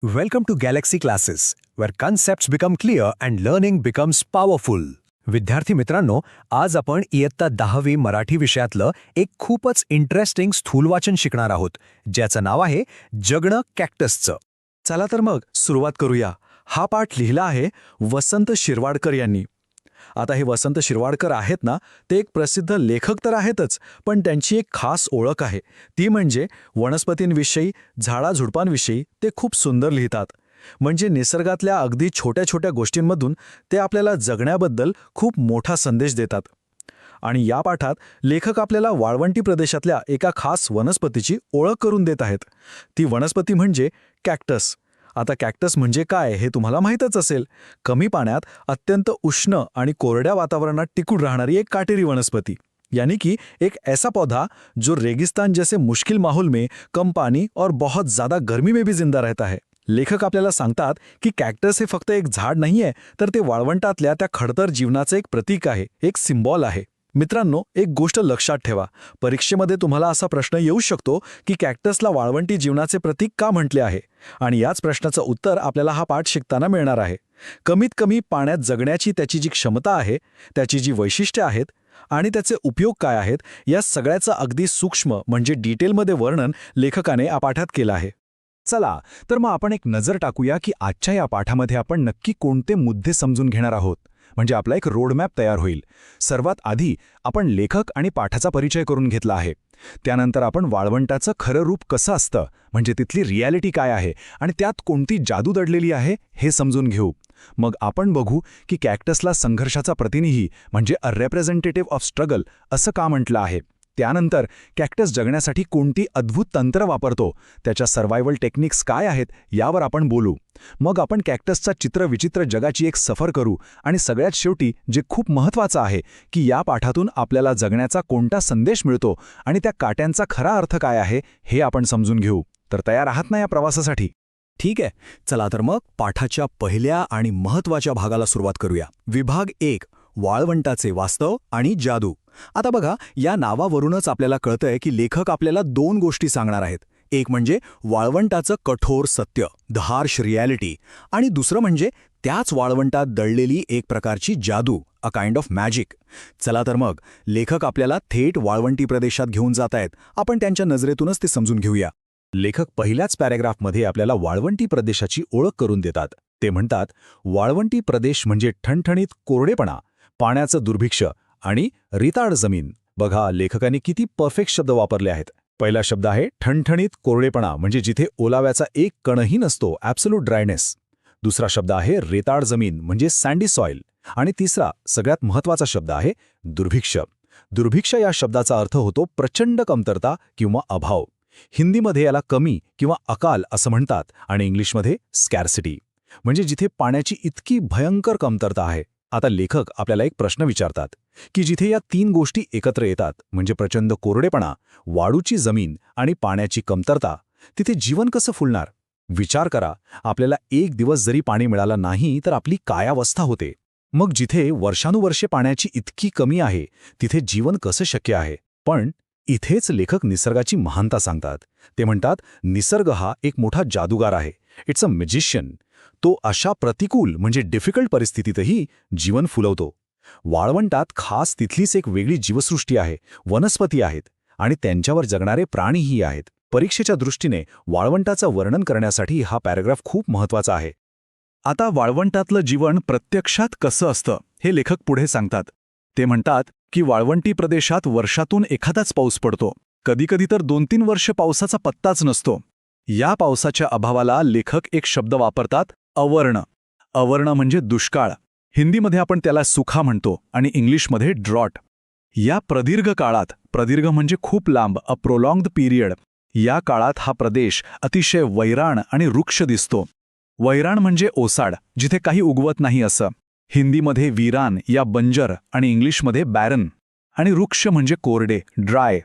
Welcome to Galaxy Classes, where concepts become clear and learning becomes powerful. विद्यार्थी मित्रांनो, आज आपण इयत्ता 10वी मराठी विषयातलं एक खूपच इंटरेस्टिंग स्थूलवाचन शिकणार आहोत, ज्याचं नाव आहे जगणं कॅक्टसचं. चला तर मग सुरुवात करूया. हा पाठ लिहिला आहे वसंत शिरवाडकर यांनी. आता हे वसंत शिरवाडकर आहेत ना, ते एक प्रसिद्ध लेखक तर आहेतच, पण त्यांची एक खास ओळख आहे. ती म्हणजे वनस्पतींविषयी, झाडाझुडपांविषयी ते खूप सुंदर लिहितात. म्हणजे निसर्गातल्या अगदी छोट्या छोट्या गोष्टींमधून ते आपल्याला जगण्याबद्दल खूप मोठा संदेश देतात. आणि या पाठात लेखक आपल्याला वाळवंटी प्रदेशातल्या एका खास वनस्पतीची ओळख करून देत आहेत. ती वनस्पती म्हणजे कॅक्टस. आता कॅक्टस म्हणजे काय हे तुम्हाला माहीतच असेल. कमी पाण्यात अत्यंत उष्ण आणि कोरड्या वातावरणात टिकून राहणारी एक काटेरी वनस्पती, यानी कि एक ऐसा पौधा जो रेगिस्तान जैसे मुश्किल माहौल में कम पानी और बहुत ज्यादा गर्मी में भी जिंदा रहता है. लेखक आपल्याला सांगतात की कॅक्टस हे फक्त एक झाड नाहीये, तर ते वाळवंटातल्या त्या खडतर जीवनाचं एक प्रतीक आहे, एक सिम्बॉल आहे. मित्रांनो, एक गोष्ट लक्षात ठेवा. परीक्षेमध्ये तुम्हाला असा प्रश्न येऊ शकतो की कॅक्टसला वाळवंटी जीवनाचे प्रतीक का म्हटले आहे, आणि याच प्रश्नाचं उत्तर आपल्याला हा पाठ शिकताना मिळणार आहे. कमीत कमी पाण्यात जगण्याची त्याची जी क्षमता आहे, त्याची जी वैशिष्ट्ये आहेत आणि त्याचे उपयोग काय आहेत, या सगळ्याचं अगदी सूक्ष्म म्हणजे डिटेलमध्ये वर्णन लेखकाने या पाठात केलं आहे. चला तर मग आपण एक नजर टाकूया की आजच्या या पाठामध्ये आपण नक्की कोणते मुद्दे समजून घेणार आहोत. म्हणजे आपला एक रोडमॅप तयार होईल. सर्वात आधी आपण लेखक आणि पाठाचा परिचय करून घेतला आहे. त्यानंतर आपण वाळवंटाचं खरं रूप कसं असतं, म्हणजे तिथली रियालिटी काय आहे आणि त्यात कोणती जादू दडलेली आहे हे समजून घेऊ. मग आपण बघू की कॅक्टसला संघर्षाचा प्रतिनिधी म्हणजे अ रिप्रेझेंटेटिव्ह ऑफ स्ट्रगल असं का म्हटलं आहे. त्यानंतर कॅक्टस जगण्यासाठी कोणती अद्भुत तंत्र वापरतो, त्याच्या सर्व्हायव्हल टेक्निक्स काय आहेत यावर आपण बोलू. मग आपण कॅक्टसचा चित्रविचित्र जगाची एक सफर करू आणि सगळ्यात शेवटी जे खूप महत्त्वाचं आहे की या पाठातून आपल्याला जगण्याचा कोणता संदेश मिळतो आणि त्या काट्यांचा खरा अर्थ काय आहे हे आपण समजून घेऊ. तर तयार आहात ना या प्रवासासाठी? ठीक आहे, चला तर मग पाठाच्या पहिल्या आणि महत्त्वाच्या भागाला सुरुवात करूया. विभाग 1, वाळवंटाचे वास्तव आणि जादू. आता बघा, या नावावरूनच आपल्याला कळतंय की लेखक आपल्याला दोन गोष्टी सांगणार आहेत. एक म्हणजे वाळवंटाचं कठोर सत्य, द हार्श रियालिटी, आणि दुसरं म्हणजे त्याच वाळवंटात दडलेली एक प्रकारची जादू, अ काइंड ऑफ मॅजिक. चला तर मग लेखक आपल्याला थेट वाळवंटी प्रदेशात घेऊन जात आहेत. आपण त्यांच्या नजरेतूनच ते समजून घेऊया. लेखक पहिल्याच पॅरेग्राफमध्ये आपल्याला वाळवंटी प्रदेशाची ओळख करून देतात. ते म्हणतात, वाळवंटी प्रदेश म्हणजे ठणठणीत कोरडेपणा, पाण्याचं दुर्भिक्ष आणि रिताड जमीन. बघा, लेखकाने किती परफेक्ट शब्द वापरले आहेत. पहिला शब्द आहे ठणठणीत कोरडेपणा, म्हणजे जिथे ओलाव्याचा एक कणही नसतो, ॲब्सोल्यूट ड्रायनेस. दुसरा शब्द आहे रेताड जमीन, म्हणजे सँडी सॉइल. आणि तिसरा सगळ्यात महत्त्वाचा शब्द आहे दुर्भिक्ष. दुर्भिक्ष या शब्दाचा अर्थ होतो प्रचंड कमतरता किंवा अभाव. हिंदीमध्ये याला कमी किंवा अकाल असं म्हणतात आणि इंग्लिशमध्ये स्कॅर्सिटी, म्हणजे जिथे पाण्याची इतकी भयंकर कमतरता आहे. आता लेखक आपल्याला एक प्रश्न विचारतात की जिथे या तीन गोष्टी एकत्र येतात, म्हणजे प्रचंड कोरडेपणा, वाळूची जमीन आणि पाण्याची कमतरता, तिथे जीवन कसं फुलणार? विचार करा, आपल्याला एक दिवस जरी पाणी मिळालं नाही तर आपली काय अवस्था होते. मग जिथे वर्षानुवर्षे पाण्याची इतकी कमी आहे, तिथे जीवन कसं शक्य आहे? पण इथेच लेखक निसर्गाची महानता सांगतात. ते म्हणतात, निसर्ग हा एक मोठा जादूगार आहे. It's a magician. तो अशा प्रतिकूल म्हणजे डिफिकल्ट परिस्थितीतही जीवन फुलवतो. वाळवंटात खास तिथलीच एक वेगळी जीवसृष्टी आहे, वनस्पती आहेत आणि त्यांच्यावर जगणारे प्राणीही आहेत. परीक्षेच्या दृष्टीने वाळवंटाचं वर्णन करण्यासाठी हा पॅराग्राफ खूप महत्त्वाचा आहे. आता वाळवंटातलं जीवन प्रत्यक्षात कसं असतं हे लेखक पुढे सांगतात. ते म्हणतात की वाळवंटी प्रदेशात वर्षातून एखादाच पाऊस पडतो. कधीकधी तर 2-3 वर्ष पावसाचा पत्ताच नसतो. या पावसाच्या अभावाला लेखक एक शब्द वापरतात, अवर्ण. अवर्ण म्हणजे दुष्काळ. हिंदीमध्ये आपण त्याला सुखा म्हणतो आणि इंग्लिशमध्ये ड्रॉट. या प्रदीर्घ काळात, प्रदीर्घ म्हणजे खूप लांब, अ प्रोलॉंग्ड पीरियड, या काळात हा प्रदेश अतिशय वैराण आणि वृक्ष दिसतो. वैराण म्हणजे ओसाड, जिथे काही उगवत नाही असं. हिंदीमध्ये वीरान या बंजर आणि इंग्लिशमध्ये बॅरन. आणि वृक्ष म्हणजे कोरडे, ड्राय.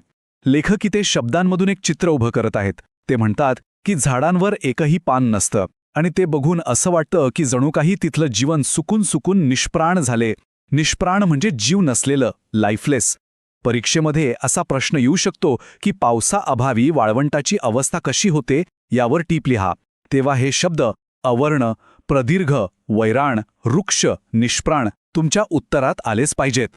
लेखक इथे शब्दांमधून एक चित्र उभं करत आहेत. ते म्हणतात की झाडांवर एकही पान नसतं आणि ते बघून असं वाटतं की जणू काही तिथलं जीवन सुकून सुकून निष्प्राण झाले. निष्प्राण म्हणजे जीव नसलेलं, लाईफलेस. परीक्षेमध्ये असा प्रश्न येऊ शकतो की पावसाअभावी वाळवंटाची अवस्था कशी होते यावर टीप लिहा. तेव्हा हे शब्द अवर्ण, प्रदीर्घ, वैराण, वृक्ष, निष्प्राण तुमच्या उत्तरात आलेच पाहिजेत.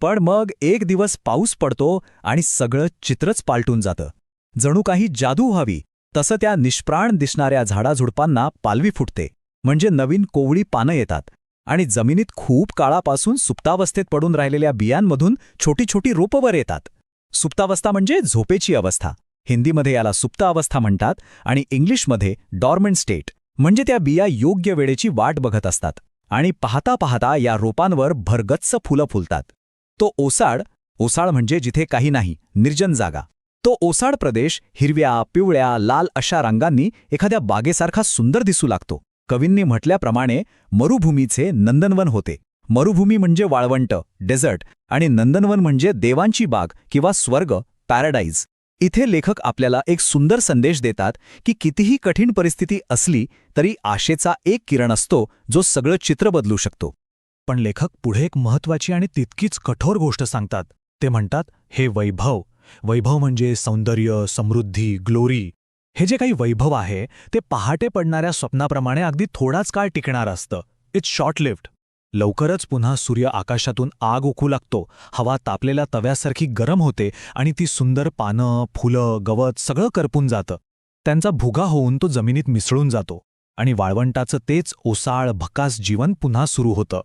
पण मग एक दिवस पाऊस पडतो आणि सगळं चित्रच पालटून जातं. जणू काही जादू व्हावी तसं त्या निष्प्राण दिसणाऱ्या झाडाझुडपांना पालवी फुटते, म्हणजे नवीन कोवळी पानं येतात आणि जमिनीत खूप काळापासून सुप्तावस्थेत पडून राहिलेल्या बियांमधून छोटी छोटी रोपं वर येतात. सुप्तावस्था म्हणजे झोपेची अवस्था. हिंदीमध्ये याला सुप्त अवस्था म्हणतात आणि इंग्लिशमध्ये डॉर्मंट स्टेट. म्हणजे त्या बिया योग्य वेळेची वाट बघत असतात आणि पाहता पाहता या रोपांवर भरगच्च फुलं फुलतात. तो ओसाड म्हणजे जिथे काही नाही, निर्जन जागा. तो ओसाड प्रदेश हिरव्या, पिवळ्या, लाल अशा रंगांनी एखाद्या बागेसारखा सुंदर दिसू लागतो. कवींनी म्हटल्याप्रमाणे मरुभूमीचे नंदनवन होते. मरुभूमी म्हणजे वाळवंट, डेझर्ट, आणि नंदनवन म्हणजे देवांची बाग किंवा स्वर्ग, पॅराडाईज. इथे लेखक आपल्याला एक सुंदर संदेश देतात की कितीही कठीण परिस्थिती असली तरी आशेचा एक किरण असतो जो सगळं चित्र बदलू शकतो. पण लेखक पुढे एक महत्वाची आणि तितकीच कठोर गोष्ट सांगतात. ते म्हणतात, हे वैभव म्हणजे सौंदर्य, समृद्धी, ग्लोरी. हे जे काही वैभव आहे ते पहाटे पडणाऱ्या स्वप्नाप्रमाणे अगदी थोडाच काळ टिकणारं असतं. It's short lived. लवकरच पुन्हा सूर्य आकाशातून आग ओकू लागतो, हवा तापलेल्या तव्यासारखी गरम होते आणि ती सुंदर पानं, फुलं, गवत सगळं करपून जातं. त्यांचा भुगा होऊन तो जमिनीत मिसळून जातो आणि वाळवंटाचं तेच ओसाळ, भकास जीवन पुन्हा सुरू होतं.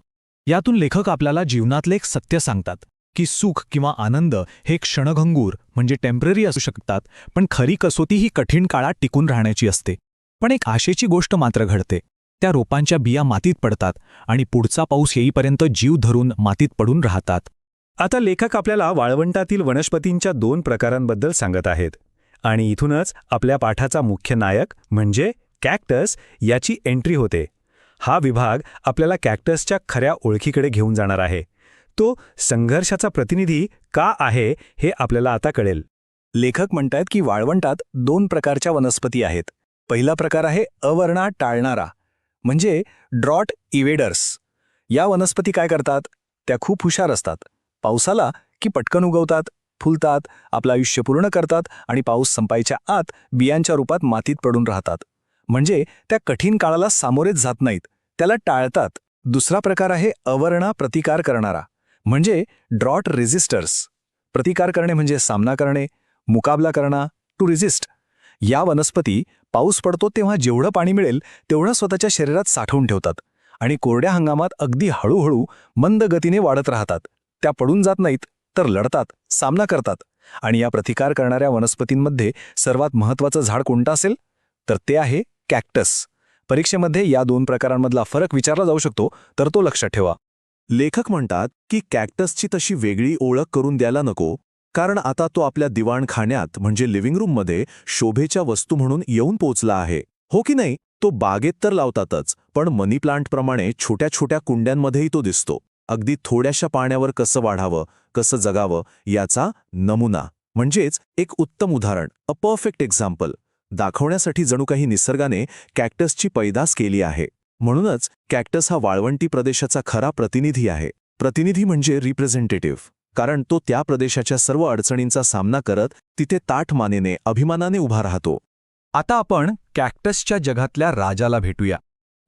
यातून लेखक आपल्याला जीवनातले एक सत्य सांगतात की सुख किंवा आनंद हे क्षणभंगूर म्हणजे टेम्पररी असू शकतात, पण खरी कसोटी ही कठीण काळात टिकून राहण्याची असते. पण एक आशेची गोष्ट मात्र घडते. त्या रोपांच्या बिया मातीत पडतात आणि पुढचा पाऊस येईपर्यंत जीव धरून मातीत पडून राहतात. आता लेखक आपल्याला वाळवंटातील वनस्पतींच्या 2 प्रकारांबद्दल सांगत आहेत आणि इथूनच आपल्या पाठाचा मुख्य नायक म्हणजे कॅक्टस याची एंट्री होते. हा विभाग आपल्याला कॅक्टसच्या खऱ्या ओळखीकडे घेऊन जाणार आहे. तो संघर्षाचा प्रतिनिधी का आहे हे आपल्याला आता कळेल. लेखक म्हणतात की वाळवंटात 2 प्रकारच्या वनस्पती आहेत. पहिला प्रकार आहे अवर्णा टाळणारा, म्हणजे ड्रॉट इवेडर्स. या वनस्पती काय करतात? त्या खूप हुशार असतात. पाऊस आला की पटकन उगवतात, फुलतात, आपलं आयुष्य पूर्ण करतात आणि पाऊस संपायच्या आत बियांच्या रूपात मातीत पडून राहतात. म्हणजे त्या कठीण काळाला सामोरेच जात नाहीत, त्याला टाळतात. दुसरा प्रकार आहे अवर्णा प्रतिकार करणारा, म्हणजे ड्रॉट रेझिस्टर्स. प्रतिकार करणे म्हणजे सामना करणे, मुकाबला करणं, टू रेझिस्ट. या वनस्पती पाऊस पडतो तेव्हा जेवढं पाणी मिळेल तेवढं स्वतःच्या शरीरात साठवून ठेवतात आणि कोरड्या हंगामात अगदी हळूहळू मंद गतीने वाढत राहतात. त्या पडून जात नाहीत, तर लढतात, सामना करतात. आणि या प्रतिकार करणाऱ्या वनस्पतींमध्ये सर्वात महत्त्वाचं झाड कोणतं असेल? तर ते आहे कॅक्टस. परीक्षेमध्ये या 2 प्रकारांमधला फरक विचारला जाऊ शकतो, तर तो लक्षात ठेवा. लेखक म्हणतात की कॅक्टसची तशी वेगळी ओळख करून द्यायला नको, कारण आता तो आपल्या दिवाणखान्यात म्हणजे लिव्हिंग रूममध्ये शोभेच्या वस्तू म्हणून येऊन पोचला आहे. हो की नाही? तो बागेत तर लावतातच, पण मनी प्लांटप्रमाणे छोट्या छोट्या कुंड्यांमध्येही तो दिसतो. अगदी थोड्याशा पाण्यावर कसं वाढावं, कसं जगावं याचा नमुना, म्हणजेच एक उत्तम उदाहरण, अ परफेक्ट एक्झाम्पल दाखवण्यासाठी जणू काही निसर्गाने कॅक्टसची पैदास केली आहे. म्हणूनच कॅक्टस हा वाळवंटी प्रदेशाचा खरा प्रतिनिधी आहे. प्रतिनिधी म्हणजे रिप्रेझेंटेटिव्ह, कारण तो त्या प्रदेशाच्या सर्व अडचणींचा सामना करत तिथे ताठ मानेने, अभिमानाने उभा राहतो. आता आपण कॅक्टसच्या जगातल्या राजाला भेटूया.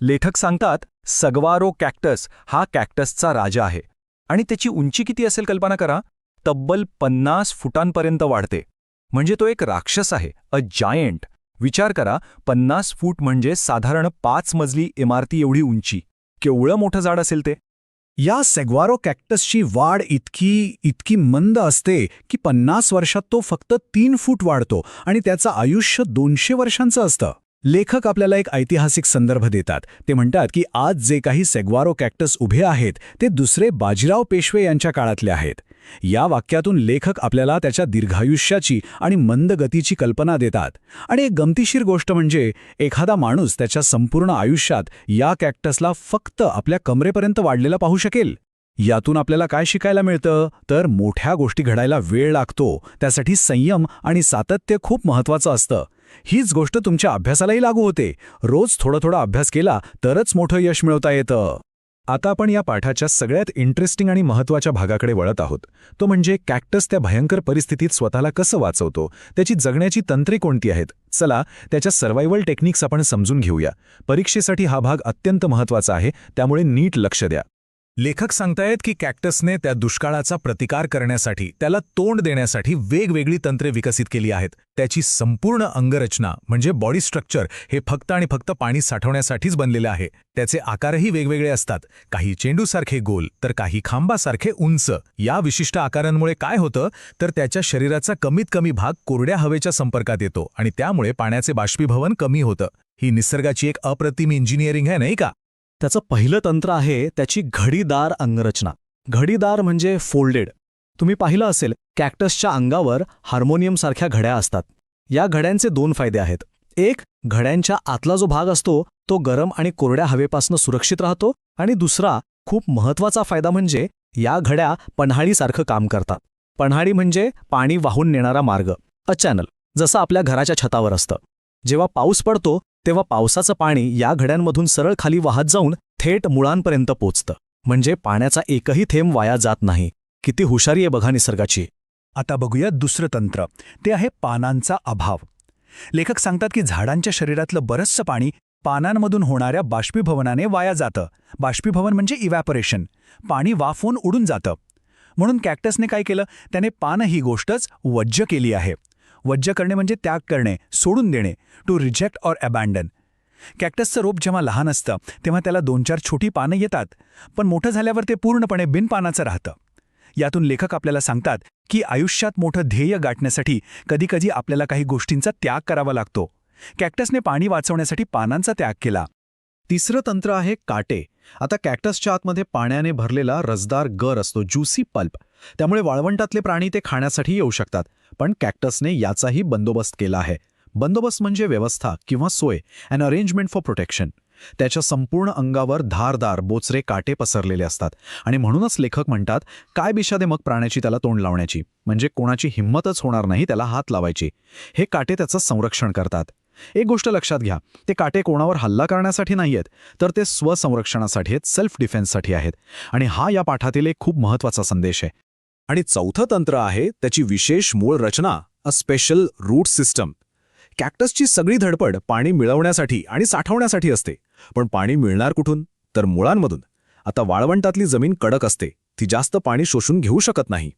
लेखक सांगतात सगवारो कॅक्टस हा कॅक्टसचा राजा आहे आणि त्याची उंची किती असेल कल्पना करा. तब्बल 50 फुटांपर्यंत वाढते. म्हणजे तो एक राक्षस आहे, अ जायंट. विचार करा, 50 फूट म्हणजे साधारण 5 मजली इमारती एवढी उंची. केवढं मोठं झाड असेल ते. या सेग्वारो कॅक्टसची वाढ इतकी मंद असते की 50 वर्षात तो फक्त 3 फूट वाढतो आणि त्याचं आयुष्य 200 वर्षांचं असतं. लेखक आपल्याला एक ऐतिहासिक संदर्भ देतात. ते म्हणतात की आज जे काही सेग्वारो कॅक्टस उभे आहेत ते दुसरे बाजीराव पेशवे यांच्या काळातले आहेत. या वाक्यातून लेखक आपल्याला त्याच्या दीर्घायुष्याची आणि मंद गतीची कल्पना देतात. आणि एक गमतीशीर गोष्ट म्हणजे एखादा माणूस त्याच्या संपूर्ण आयुष्यात या कॅक्टसला फक्त आपल्या कमरेपर्यंत वाढलेला पाहू शकेल. यातून आपल्याला काय शिकायला मिळतं? तर मोठ्या गोष्टी घडायला वेळ लागतो, त्यासाठी संयम आणि सातत्य खूप महत्त्वाचं असतं. हीच गोष्ट तुमच्या अभ्यासालाही लागू होते. रोज थोडा अभ्यास केला तरच मोठं यश मिळवता येतं. आता आपण या पाठाच्या सगळ्यात इंटरेस्टिंग आणि महत्त्वाच्या भागाकडे वळत आहोत. तो म्हणजे कॅक्टस त्या भयंकर परिस्थितीत स्वतःला कसं वाचवतो, त्याची जगण्याची तंत्रे कोणती आहेत. चला त्याच्या सर्व्हायव्हल टेक्निक्स आपण समजून घेऊया. परीक्षेसाठी हा भाग अत्यंत महत्त्वाचा आहे, त्यामुळे नीट लक्ष द्या. लेखक सांगतायत की कॅक्टसने त्या दुष्काळाचा प्रतिकार करण्यासाठी, त्याला तोंड देण्यासाठी वेगवेगळी तंत्रे विकसित केली आहेत. त्याची संपूर्ण अंगरचना म्हणजे बॉडी स्ट्रक्चर हे फक्त आणि फक्त पाणी साठवण्यासाठीच बनलेलं आहे. त्याचे आकारही वेगवेगळे असतात, काही चेंडूसारखे गोल तर काही खांबासारखे उंच. या विशिष्ट आकारांमुळे काय होतं तर त्याच्या शरीराचा कमीत कमी भाग कोरड्या हवेच्या संपर्कात येतो आणि त्यामुळे पाण्याचे बाष्पीभवन कमी होतं. ही निसर्गाची एक अप्रतिम इंजिनिअरिंग आहे, नाही का? त्याचं पहिलं तंत्र आहे त्याची घडीदार अंगरचना. घडीदार म्हणजे फोल्डेड. तुम्ही पाहिलं असेल कॅक्टसच्या अंगावर हार्मोनियमसारख्या घड्या असतात. या घड्यांचे 2 फायदे आहेत. एक, घड्यांच्या आतला जो भाग असतो तो गरम आणि कोरड्या हवेपासून सुरक्षित राहतो, आणि दुसरा खूप महत्त्वाचा फायदा म्हणजे या घड्या पन्हाळीसारखं काम करतात. पन्हाळी म्हणजे पाणी वाहून नेणारा मार्ग, अ चॅनल, जसं आपल्या घराच्या छतावर असतं. जेव्हा पाऊस पडतो तेव्हा पावसाचं पाणी या घड्यांमधून सरळ खाली वाहत जाऊन थेट मुळांपर्यंत पोचतं. म्हणजे पाण्याचा एकही थेंब वाया जात नाही. किती हुशारी आहे बघा निसर्गाची. आता बघूया दुसरं तंत्र, ते आहे पानांचा अभाव. लेखक सांगतात की झाडांच्या शरीरातलं बरंचसं पाणी पानांमधून होणाऱ्या बाष्पीभवनाने वाया जातं. बाष्पीभवन म्हणजे इव्हॅपोरेशन. पाणी वाफवून उडून जातं. म्हणून कॅक्टसने काय केलं, त्याने पानं ही गोष्टच वज्ज केली आहे. वज्ज करणे म्हणजे त्याग करणे, सोडून देणे, टू रिजेक्ट ऑर अबॅन्डन. कॅक्टसचं रोप जेव्हा लहान असतं तेव्हा त्याला 2-4 छोटी पानं येतात, पण मोठं झाल्यावर ते पूर्णपणे बिनपानाचं राहतं. यातून लेखक आपल्याला सांगतात की आयुष्यात मोठं ध्येय गाठण्यासाठी कधीकधी आपल्याला काही गोष्टींचा त्याग करावा लागतो. कॅक्टसने पाणी वाचवण्यासाठी पानांचा त्याग केला. तिसरं तंत्र आहे काटे. आता कॅक्टसच्या आतमध्ये पाण्याने भरलेला रसदार गर असतो, ज्युसी पल्प. त्यामुळे वाळवंटातले प्राणी ते खाण्यासाठी येऊ शकतात. पण कॅक्टसने याचाही बंदोबस्त केला आहे. बंदोबस्त म्हणजे व्यवस्था किंवा सोय, अन अरेंजमेंट फॉर प्रोटेक्शन. त्याच्या संपूर्ण अंगावर धारदार बोचरे काटे पसरलेले असतात आणि म्हणूनच लेखक म्हणतात, काय बिशादे मग प्राण्याची त्याला तोंड लावण्याची, म्हणजे कोणाची हिंमतच होणार नाही त्याला हात लावायची. हे काटे त्याचं संरक्षण करतात. एक गोष्ट लक्षात घ्या, ते काटे कोणावर हल्ला करण्यासाठी नाहीयेत, तर ते स्वसंरक्षणासाठी आहेत, सेल्फ डिफेन्ससाठी आहेत. आणि हा या पाठातील एक खूप महत्त्वाचा संदेश आहे. आणि चौथं तंत्र आहे त्याची विशेष मूळ रचना, अ स्पेशल रूट सिस्टम. कॅक्टसची सगळी धडपड पाणी मिळवण्यासाठी आणि साठवण्यासाठी असते, पण पाणी मिळणार कुठून तर मुळांमधून. आता वाळवंटातली जमीन कडक असते, ती जास्त पाणी शोषून घेऊ शकत नाही.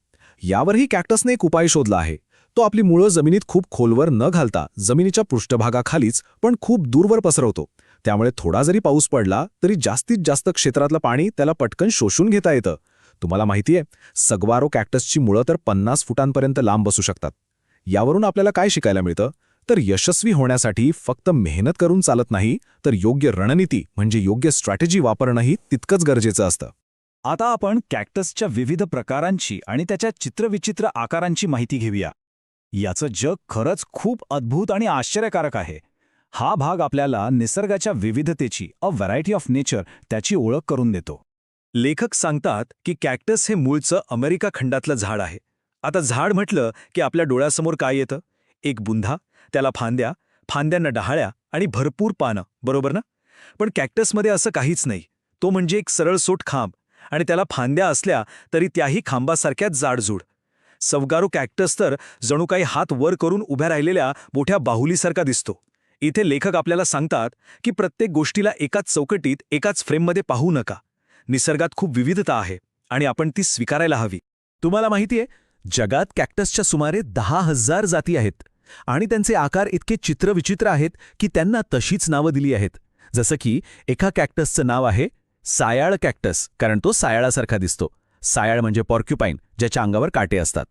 यावरही कॅक्टसने एक उपाय शोधला आहे. तो आपली मुळं जमिनीत खूप खोलवर न घालता जमिनीच्या पृष्ठभागाखालीच पण खूप दूरवर पसरवतो. त्यामुळे थोडा जरी पाऊस पडला तरी जास्तीत जास्त क्षेत्रातलं पाणी त्याला पटकन शोषून घेता येतं. तुम्हाला माहितीये, सगवारो कॅक्टसची मुळं तर 50 फुटांपर्यंत लांब बसू शकतात. यावरून आपल्याला काय शिकायला मिळतं तर यशस्वी होण्यासाठी फक्त मेहनत करून चालत नाही, तर योग्य रणनीती म्हणजे योग्य स्ट्रॅटेजी वापरणंही तितकंच गरजेचं असतं. आता आपण कॅक्टसच्या विविध प्रकारांची आणि त्याच्या चित्रविचित्र आकारांची माहिती घेऊया. याचं जग खरंच खूप अद्भुत आणि आश्चर्यकारक आहे. हा भाग आपल्याला निसर्गाच्या विविधतेची, अ व्हरायटी ऑफ नेचर, त्याची ओळख करून देतो. लेखक सांगतात की कॅक्टस हे मूळचं अमेरिका खंडातलं झाड आहे. आता झाड म्हटलं की आपल्या डोळ्यासमोर काय येतं? एक बुंधा, त्याला फांद्या, फांद्यांना डहाळ्या आणि भरपूर पानं, बरोबर ना? पण कॅक्टसमध्ये असं काहीच नाही. तो म्हणजे एक सरळसोट खांब, आणि त्याला फांद्या असल्या तरी त्याही खांबासारख्याच जाडजूड. सवगारो कॅक्टस तर जणू काही हात वर करून उभ्या राहिलेल्या मोठ्या बाहुलीसारखा दिसतो. इथे लेखक आपल्याला सांगतात की प्रत्येक गोष्टीला एकाच चौकटीत, एकाच फ्रेममध्ये पाहू नका. निसर्गात खूप विविधता आहे आणि आपण ती स्वीकारायला हवी. तुम्हाला माहितीये, जगात कॅक्टसच्या सुमारे 10,000 जाती आहेत आणि त्यांचे आकार इतके चित्रविचित्र आहेत की त्यांना तशीच नावं दिली आहेत. जसं की एका कॅक्टसचं नाव आहे सायाळ कॅक्टस, कारण तो सायाळासारखा दिसतो. सायाळ म्हणजे पॉर्क्युपाईन, ज्याच्या अंगावर काटे असतात.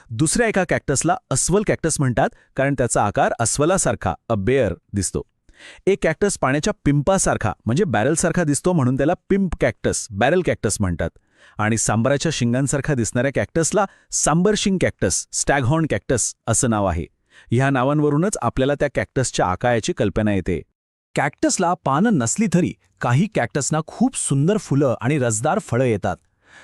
दुसऱ्या एका कॅक्टसला अस्वल कॅक्टस म्हणतात, कारण त्याचा आकार अस्वलासारखा, अ बेअर, दिसतो. एक कॅक्टस पाण्याच्या पिंपासारखा म्हणजे बॅरलसारखा दिसतो, म्हणून त्याला पिंप कॅक्टस, बॅरल कॅक्टस म्हणतात. आणि सांबराच्या शिंगांसारखा दिसणाऱ्या कॅक्टसला सांबरशिंग कॅक्टस, स्टॅगहॉर्न कॅक्टस असं नाव आहे. ह्या नावांवरूनच आपल्याला त्या कॅक्टसच्या आकाराची कल्पना येते. कॅक्टसला पानं नसली तरी काही कॅक्टसना खूप सुंदर फुलं आणि रसदार फळं येतात.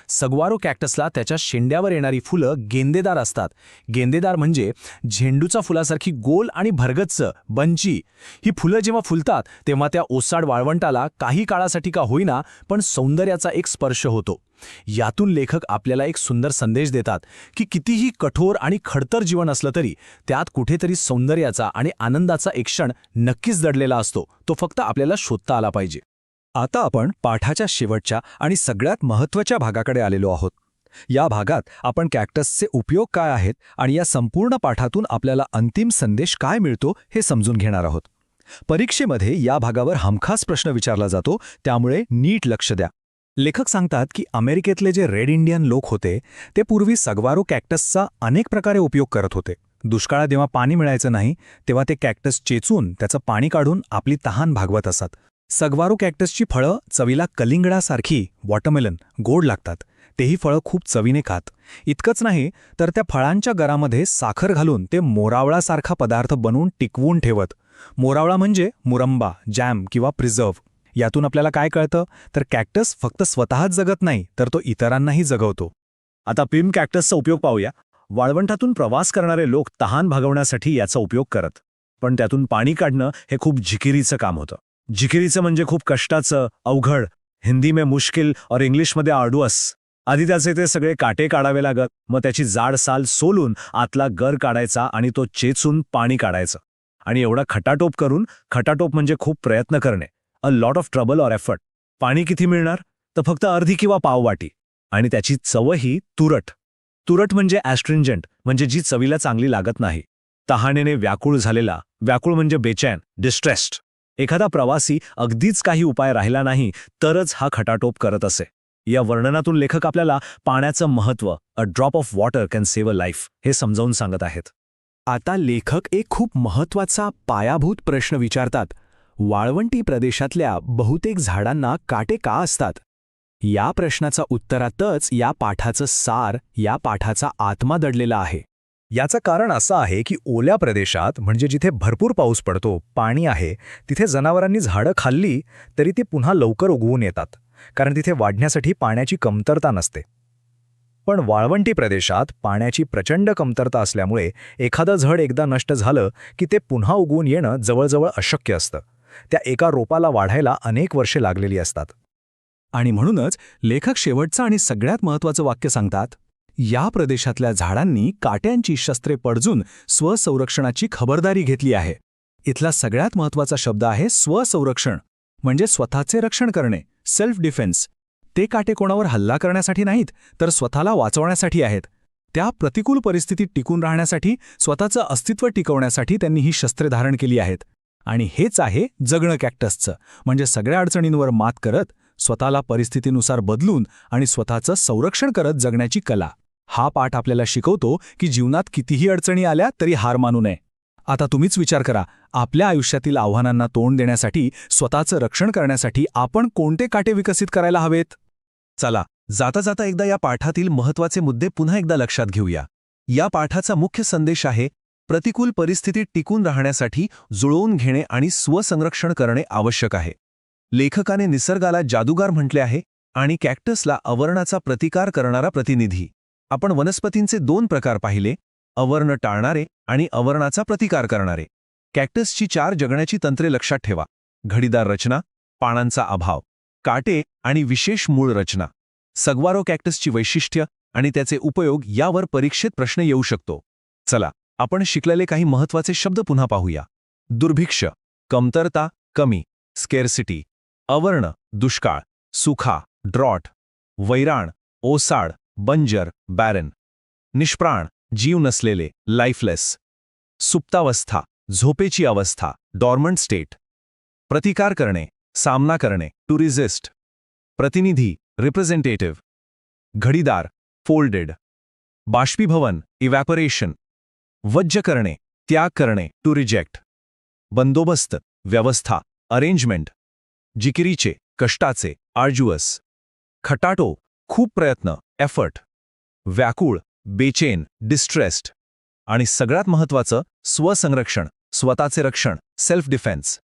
सग्वारो कॅक्टसला त्याच्या शेंड्यावर येणारी फुलं गेंदेदार असतात. गेंदेदार म्हणजे झेंडूचा फुलासारखी गोल आणि भरगच्च बंची. ही फुलं जेव्हा फुलतात तेव्हा त्या ओसाड वाळवंटाला काही काळासाठी का होईना पण सौंदर्याचा एक स्पर्श होतो. यातून लेखक आपल्याला एक सुंदर संदेश देतात की कितीही कठोर आणि खडतर जीवन असलं तरी त्यात कुठेतरी सौंदर्याचा आणि आनंदाचा एक क्षण नक्कीच दडलेला असतो. तो फक्त आपल्याला शोधता आला पाहिजे. आता आपण पाठाच्या शेवटच्या आणि सगळ्यात महत्त्वाच्या भागाकडे आलेलो आहोत. या भागात आपण कॅक्टसचे उपयोग काय आहेत आणि या संपूर्ण पाठातून आपल्याला अंतिम संदेश काय मिळतो हे समजून घेणार आहोत. परीक्षेमध्ये या भागावर हमखास प्रश्न विचारला जातो, त्यामुळे नीट लक्ष द्या. लेखक सांगतात की अमेरिकेतले जे रेड इंडियन लोक होते ते पूर्वी सग्वारो कॅक्टसचा अनेक प्रकारे उपयोग करत होते. दुष्काळात जेव्हा पाणी मिळायचं नाही तेव्हा ते कॅक्टस चेचून त्याचं पाणी काढून आपली तहान भागवत असत. सग्वारो कॅक्टसची फळं चवीला कलिंगडासारखी वॉटरमेलन गोड लागतात. तेही फळं खूप चवीने खात. इतकंच नाही तर त्या फळांच्या गरामध्ये साखर घालून ते मोरावळासारखा पदार्थ बनवून टिकवून ठेवत. मोरावळा म्हणजे मुरंबा, जॅम किंवा प्रिझर्व्ह. यातून आपल्याला काय कळतं तर कॅक्टस फक्त स्वतःच जगत नाही तर तो इतरांनाही जगवतो. आता पिम कॅक्टसचा उपयोग पाहूया. वाळवंटातून प्रवास करणारे लोक तहान भागवण्यासाठी याचा उपयोग करत. पण त्यातून पाणी काढणं हे खूप जिकिरीचं काम होतं. जिकिरीचं म्हणजे खूप कष्टाचं, अवघड. हिंदी में मुश्किल और इंग्लिशमध्ये आर्डुअस. आधी त्याचे ते सगळे काटे काढावे लागत, मग त्याची जाड साल सोलून आतला गर काढायचा आणि तो चेचून पाणी काढायचं. आणि एवढा खटाटोप करून, खटाटोप म्हणजे खूप प्रयत्न करणे, a lot of trouble or effort. पाणी किती मिळणार तर फक्त अर्धी किंवा पाववाटी. आणि त्याची चवही तुरट. तुरट म्हणजे ॲस्ट्रिंजंट, म्हणजे जी चवीला चांगली लागत नाही. तहानेने व्याकुळ झालेला, व्याकुळ म्हणजे बेचैन, डिस्ट्रेस्ड. एखादा प्रवासी अगदीच काही उपाय राहिला नाही तरच हा खटाटोप करत असे. या वर्णनातून लेखक आपल्याला पाण्याचं महत्त्व, a drop of water can save a life, हे समजावून सांगत आहेत. आता लेखक एक खूप महत्त्वाचा पायाभूत प्रश्न विचारतात. वाळवंटी प्रदेशातल्या बहुतेक झाडांना काटे का असतात? या प्रश्नाचा उत्तरातच या पाठाचं सार, या पाठाचा आत्मा दडलेला आहे. याचं कारण असं आहे की ओल्या प्रदेशात म्हणजे जिथे भरपूर पाऊस पडतो, पाणी आहे, तिथे जनावरांनी झाडं खाल्ली तरी ती पुन्हा लवकर उगवून येतात, कारण तिथे वाढण्यासाठी पाण्याची कमतरता नसते. पण वाळवंटी प्रदेशात पाण्याची प्रचंड कमतरता असल्यामुळे एखादं झाड एकदा नष्ट झालं की ते पुन्हा उगवून येणं जवळजवळ अशक्य असतं. त्या एका रोपाला वाढायला अनेक वर्षे लागलेली असतात. आणि म्हणूनच लेखक शेवटचं आणि सगळ्यात महत्त्वाचं वाक्य सांगतात, या प्रदेशातल्या झाडांनी काट्यांची शस्त्रे पडजून स्वसंरक्षणाची खबरदारी घेतली आहे. इथला सगळ्यात महत्त्वाचा शब्द आहे स्वसंरक्षण, म्हणजे स्वतःचे रक्षण करणे, सेल्फ डिफेन्स. ते काटे कोणावर हल्ला करण्यासाठी नाहीत तर स्वतःला वाचवण्यासाठी आहेत. त्या प्रतिकूल परिस्थितीत टिकून राहण्यासाठी, स्वतःचं अस्तित्व टिकवण्यासाठी त्यांनी ही शस्त्रे धारण केली आहेत. आणि हेच आहे जगणं कॅक्टसचं, म्हणजे सगळ्या अडचणींवर मात करत, स्वतःला परिस्थितीनुसार बदलून आणि स्वतःचं संरक्षण करत जगण्याची कला. हा पाठ आपल्याला शिकवतो की जीवनात कितीही अडचणी आल्या तरी हार मानू नये. आता तुम्हीच विचार करा, आपल्या आयुष्यातील आव्हानांना तोंड देण्यासाठी, स्वतःचं रक्षण करण्यासाठी आपण कोणते काटे विकसित करायला हवेत? चला, जाता जाता एकदा या पाठातील महत्त्वाचे मुद्दे पुन्हा एकदा लक्षात घेऊया. या पाठाचा मुख्य संदेश आहे, प्रतिकूल परिस्थितीत टिकून राहण्यासाठी जुळवून घेणे आणि स्वसंरक्षण करणे आवश्यक आहे. लेखकाने निसर्गाला जादूगार म्हटले आहे आणि कॅक्टसला अवर्णाचा प्रतिकार करणारा प्रतिनिधी. आपण वनस्पतींचे दोन प्रकार पाहिले, अवर्ण टाळणारे आणि अवर्णाचा प्रतिकार करणारे. कॅक्टसची 4 जगण्याची तंत्रे लक्षात ठेवा: घडीदार रचना, पानांचा अभाव, काटे आणि विशेष मूळ रचना. सग्वारो कॅक्टसची वैशिष्ट्य आणि त्याचे उपयोग यावर परीक्षेत प्रश्न येऊ शकतो. चला, आपण शिकलेले काही महत्त्वाचे शब्द पुन्हा पाहूया. दुर्भिक्ष, कमतरता, कमी, स्केर्सिटी. अवर्ण, दुष्काळ, सुखा, ड्रॉट. वैराण, ओसाड, बंजर, बॅरन. निष्प्राण, जीव नसलेले, लाईफलेस. सुप्तावस्था, झोपेची अवस्था, डॉर्मंट स्टेट. प्रतिकार करणे, सामना करणे, टू रेझिस्ट. प्रतिनिधी, रिप्रेझेंटेटिव्ह. घडीदार, फोल्डेड. बाष्पीभवन, इव्हॅपोरेशन. वज्ज करणे, त्याग करणे, टू रिजेक्ट. बंदोबस्त, व्यवस्था, अरेंजमेंट. जिकिरीचे, कष्टाचे, आर्ज्युअस. खटाटो, खूप प्रयत्न, एफर्ट. व्याकुळ, बेचेन, डिस्ट्रेस्ड. आणि सगळ्यात महत्त्वाचं, स्वसंरक्षण, स्वतःचे रक्षण, सेल्फ डिफेन्स.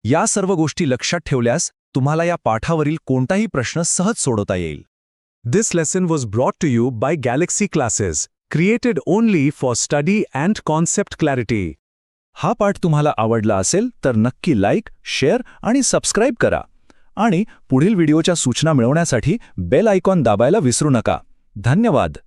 या सर्व गोष्टी लक्षात ठेवल्यास तुम्हाला या पाठावरील कोणताही प्रश्न सहज सोडवता येईल. This lesson was brought to you by Galaxy Classes, created only for study and concept clarity. हा पाठ तुम्हाला आवडला असेल तर नक्की लाईक, शेअर आणि सबस्क्राईब करा. आणि पुढील व्हिडिओच्या सूचना मिळवण्यासाठी बेल आयकॉन दाबायला विसरू नका. धन्यवाद.